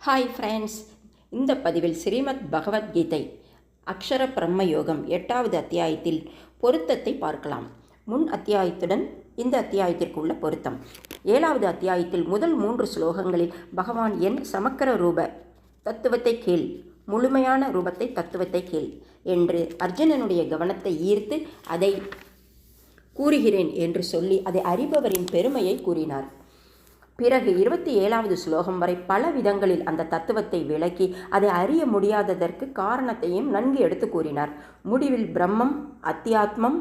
Hi friends, இந்த பதிவில் ஸ்ரீமத் பகவத்கீதை அக்ஷர பிரம்ம யோகம் 8வது அத்தியாயத்தில் பொருத்தத்தை பார்க்கலாம். முன் அத்தியாயத்துடன் இந்த அத்தியாயத்திற்கு உள்ள பொருத்தம். 7வது அத்தியாயத்தில் முதல் 3 ஸ்லோகங்களில் பகவான் என் சமக்கர ரூப தத்துவத்தை கேள், முழுமையான ரூபத்தை தத்துவத்தை கேள் என்று அர்ஜுனனுடைய கவனத்தை ஈர்த்து அதை கூறுகிறேன் என்று சொல்லி அதை அறிபவரின் பெருமையை கூறினார். பிறகு 27வது ஸ்லோகம் வரை பல விதங்களில் அந்த தத்துவத்தை விளக்கி அதை அறிய முடியாததற்கு காரணத்தையும் நன்கு எடுத்து கூறினார். முடிவில் பிரம்மம், அத்தியாத்மம்,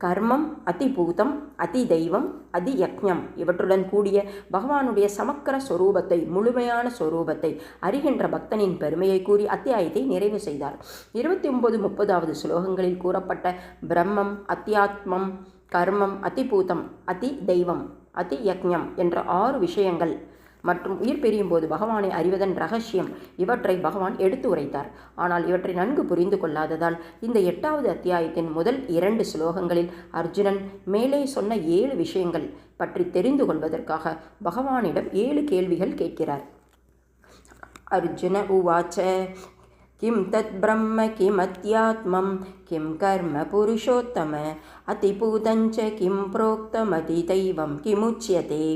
கர்மம், அதிபூதம், அதி தெய்வம், அதி யக்ஞம் இவற்றுடன் கூடிய பகவானுடைய சமக்கர சொரூபத்தை, முழுமையான சொரூபத்தை அறிகின்ற பக்தனின் பெருமையை கூறி அத்தியாயத்தை நிறைவு செய்தார். 29, 30வது ஸ்லோகங்களில் கூறப்பட்ட பிரம்மம், அத்தியாத்மம், கர்மம், அதிபூதம், அதி தெய்வம், அதி யக்ஞம் என்ற 6 விஷயங்கள் மற்றும் உயிர் பிரியும் போது பகவானை அறிவதன் ரகசியம் இவற்றை பகவான் எடுத்து உரைத்தார். ஆனால் இவற்றை நன்கு புரிந்து கொள்ளாததால் இந்த 8வது அத்தியாயத்தின் முதல் 2 ஸ்லோகங்களில் அர்ஜுனன் மேலே சொன்ன 7 விஷயங்கள் பற்றி தெரிந்து கொள்வதற்காக பகவானிடம் 7 கேள்விகள் கேட்கிறார். அர்ஜுன உவாச்ச கிம் தத் பிரம்ம கிம் அத்யாத்மம் கிம் கர்ம புருஷோத்தம அதிபூதஞ்ச கிம் புரோக்தமதி தெய்வம் கிமுச்யதே.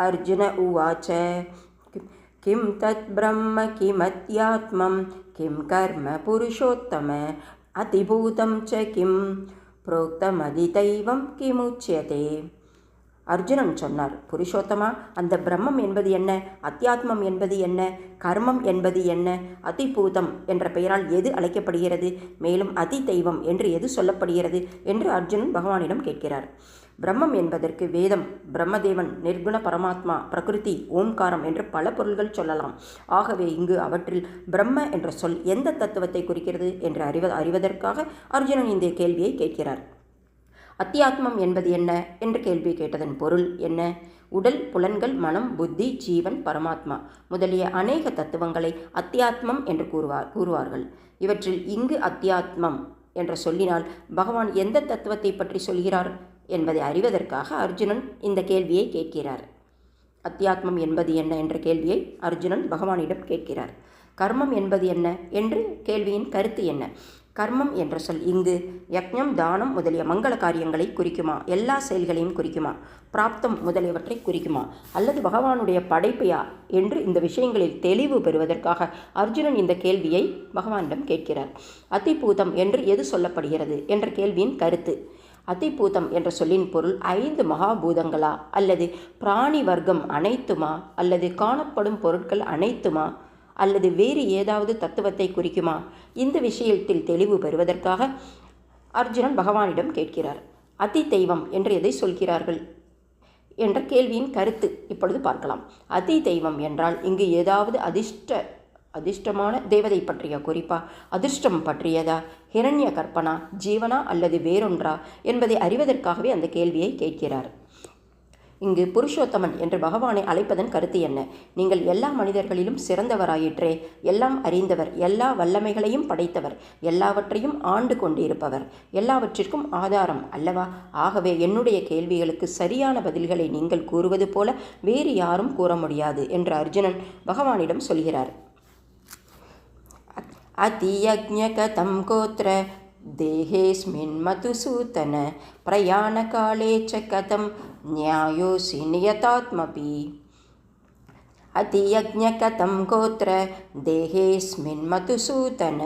அர்ஜுன உவாச்ச கிம் தத் பிரம்ம கிம் அத்யாத்மம் கிம் கர்ம புருஷோத்தம அதிபூதம் ச கிம் புரோக்தமதி தெய்வம் கிமுச்யதே. அர்ஜுனன் சொன்னார், புருஷோத்தமா, அந்த பிரம்மம் என்பது என்ன? அத்தியாத்மம் என்பது என்ன? கர்மம் என்பது என்ன? அதிபூதம் என்ற பெயரால் எது அழைக்கப்படுகிறது? மேலும் அதி தெய்வம் என்று எது சொல்லப்படுகிறது என்று அர்ஜுனன் பகவானிடம் கேட்கிறார். பிரம்மம் என்பதற்கு வேதம், பிரம்மதேவன், நிர்குண பரமாத்மா, பிரகிருதி, ஓம்காரம் என்று பல பொருள்கள் சொல்லலாம். ஆகவே இங்கு அவற்றில் பிரம்ம என்ற சொல் எந்த தத்துவத்தை குறிக்கிறது என்று அறிவதற்காக அர்ஜுனன் இந்த கேள்வியை கேட்கிறார். அத்தியாத்மம் என்பது என்ன என்று கேள்வி கேட்டதன் பொருள் என்ன? உடல், புலன்கள், மனம், புத்தி, ஜீவன், பரமாத்மா முதலிய அநேக தத்துவங்களை அத்தியாத்மம் என்று கூறுவார்கள். இவற்றில் இங்கு அத்தியாத்மம் என்ற சொல்லினால் பகவான் எந்த தத்துவத்தை பற்றி சொல்கிறார் என்பதை அறிவதற்காக அர்ஜுனன் இந்த கேள்வியை கேட்கிறார். அத்தியாத்மம் என்பது என்ன என்ற கேள்வியை அர்ஜுனன் பகவானிடம் கேட்கிறார். கர்மம் என்பது என்ன என்று கேள்வியின் கருத்து என்ன? கர்மம் என்ற சொல் இங்கு யக்ஞம், தானம் முதலிய மங்கள காரியங்களை குறிக்குமா? எல்லா செயல்களையும் குறிக்குமா? பிராப்தம் முதலியவற்றை குறிக்குமா? அல்லது பகவானுடைய படைப்பையா என்று இந்த விஷயங்களில் தெளிவு பெறுவதற்காக அர்ஜுனன் இந்த கேள்வியை பகவானிடம் கேட்கிறார். அதிபூதம் என்று எது சொல்லப்படுகிறது என்ற கேள்வியின் கருத்து. அதிபூதம் என்ற சொல்லின் பொருள் 5 மகாபூதங்களா, அல்லது பிராணி வர்க்கம் அனைத்துமா, அல்லது காணப்படும் பொருட்கள் அனைத்துமா, அல்லது வேறு ஏதாவது தத்துவத்தை குறிக்குமா? இந்த விஷயத்தில் தெளிவு பெறுவதற்காக அர்ஜுனன் பகவானிடம் கேட்கிறார். அதி தெய்வம் என்று எதை சொல்கிறார்கள் என்ற கேள்வியின் கருத்து இப்பொழுது பார்க்கலாம். அதி தெய்வம் என்றால் இங்கு ஏதாவது அதிர்ஷ்டமான தேவதை பற்றிய குறிப்பா? அதிர்ஷ்டம் பற்றியதா? ஹிரண்ய கற்பனா, ஜீவனா அல்லது வேறொன்றா என்பதை அறிவதற்காகவே அந்த கேள்வியை கேட்கிறார். இங்கு புருஷோத்தமன் என்று பகவானை அழைப்பதன் கருத்து என்ன? நீங்கள் எல்லா மனிதர்களிலும் சிறந்தவராயிற்றே, எல்லாம் அறிந்தவர், எல்லா வல்லமைகளையும் படைத்தவர், எல்லாவற்றையும் ஆண்டு கொண்டிருப்பவர், எல்லாவற்றிற்கும் ஆதாரம் அல்லவா? ஆகவே என்னுடைய கேள்விகளுக்கு சரியான பதில்களை நீங்கள் கூறுவது போல வேறு யாரும் கூற முடியாது என்று அர்ஜுனன் பகவானிடம் சொல்கிறார். அதியஜ்ஞகதம் கோத்ர தேஹேஸ்மின் மதுசூதன பிரயாணகாலே ச கதம் ஞாயோசி நியதாத்மபி. அதியஜ்ஞகதம் கோத்ர தேஹேஸ்மின் மதுசூதன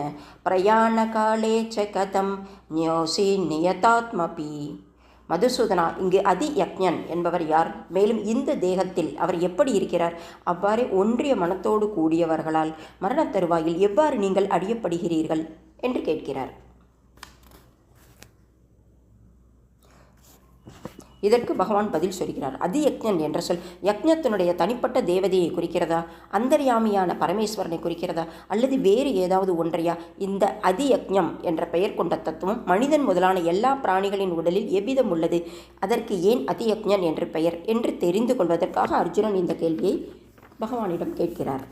பிரயாணகாலே ச கதம் ஞோசி நியதாத்மபி. மதுசூதனா, இங்கு அதி யக்ஞன் என்பவர் யார்? மேலும் இந்த தேகத்தில் அவர் எப்படி இருக்கிறார்? அவ்வாறே ஒன்றிய மனத்தோடு கூடியவர்களால் மரணத் தருவாயில் எவ்வாறு நீங்கள் அறியப்படுகிறீர்கள் என்று கேட்கிறார். இதற்கு பகவான் பதில் சொல்கிறார். அதி யக்ஞன் என்ற சொல் யக்ஞத்தினுடைய தனிப்பட்ட தேவதையை குறிக்கிறதா, அந்தர்யாமியான பரமேஸ்வரனை குறிக்கிறதா, அல்லது வேறு ஏதாவது ஒன்றையா? இந்த அதி யக்ஞம் என்ற பெயர் கொண்ட தத்துவம் மனிதன் முதலான எல்லா பிராணிகளின் உடலில் எவ்விதம் உள்ளது? அதற்கு ஏன் அதி யக்ஞன் என்று பெயர் என்று தெரிந்து கொள்வதற்காக அர்ஜுனன் இந்த கேள்வியை பகவானிடம் கேட்கிறார்.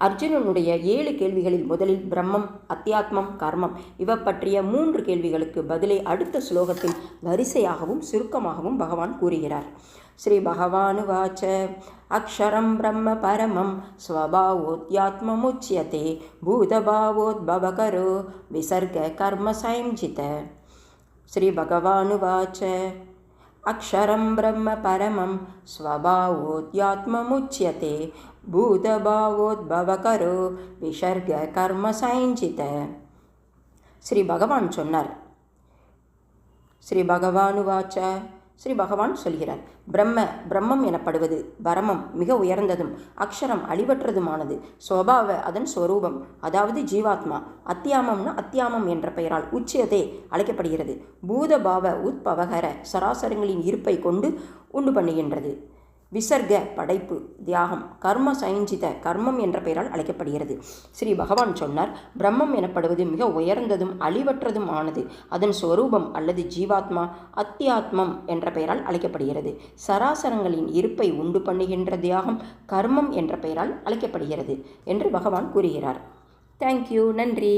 அர்ஜுனனுடைய 7 கேள்விகளில் முதலில் பிரம்மம், அத்தியாத்மம், கர்மம் இவ பற்றிய 3 கேள்விகளுக்கு பதிலை அடுத்த ஸ்லோகத்தில் வரிசையாகவும் சுருக்கமாகவும் பகவான் கூறுகிறார். ஸ்ரீ பகவானுவாச்ச அக்ஷரம் பிரம்ம பரமம் ஸ்வபாவோத்யாத்மமுச்யதே பூதபாவோத்பவகரோ விசர்க கர்ம சம்ஜித. ஸ்ரீ பகவானுவாச்ச அக்ஷரம் பிரம்ம பரமம் ஸ்வபாவோத்யாத்மமுச்யதே பூதபாவோத்பவகரோ விசர்க கர்ம சம்ஜித. ஸ்ரீ பகவான் சொன்னார். ஸ்ரீ பகவானுவாச்ச, ஸ்ரீ பகவான் சொல்கிறார், பிரம்மம் எனப்படுவது பரமம் மிக உயர்ந்ததும் அக்ஷரம் அழிவற்றதுமானது. ஸ்வபாவ அதன் ஸ்வரூபம், அதாவது ஜீவாத்மா. அத்தியாமம் என்ற பெயரால் உச்சியதே அழைக்கப்படுகிறது. பூதபாவ உத்பவகர சராசரங்களின் இருப்பை கொண்டு உண்டு பண்ணுகின்றது. விசர்க படைப்பு, தியாகம். கர்ம சம்ஜித கர்மம் என்ற பெயரால் அழைக்கப்படுகிறது. ஸ்ரீ பகவான் சொன்னார், பிரம்மம் எனப்படுவது மிக உயர்ந்ததும் அழிவற்றதும் ஆனது. அதன் ஸ்வரூபம் அல்லது ஜீவாத்மா அத்தியாத்மம் என்ற பெயரால் அழைக்கப்படுகிறது. சராசரங்களின் இருப்பை உண்டு பண்ணுகின்ற தியாகம் கர்மம் என்ற பெயரால் அழைக்கப்படுகிறது என்று பகவான் கூறுகிறார். தேங்க்யூ. நன்றி.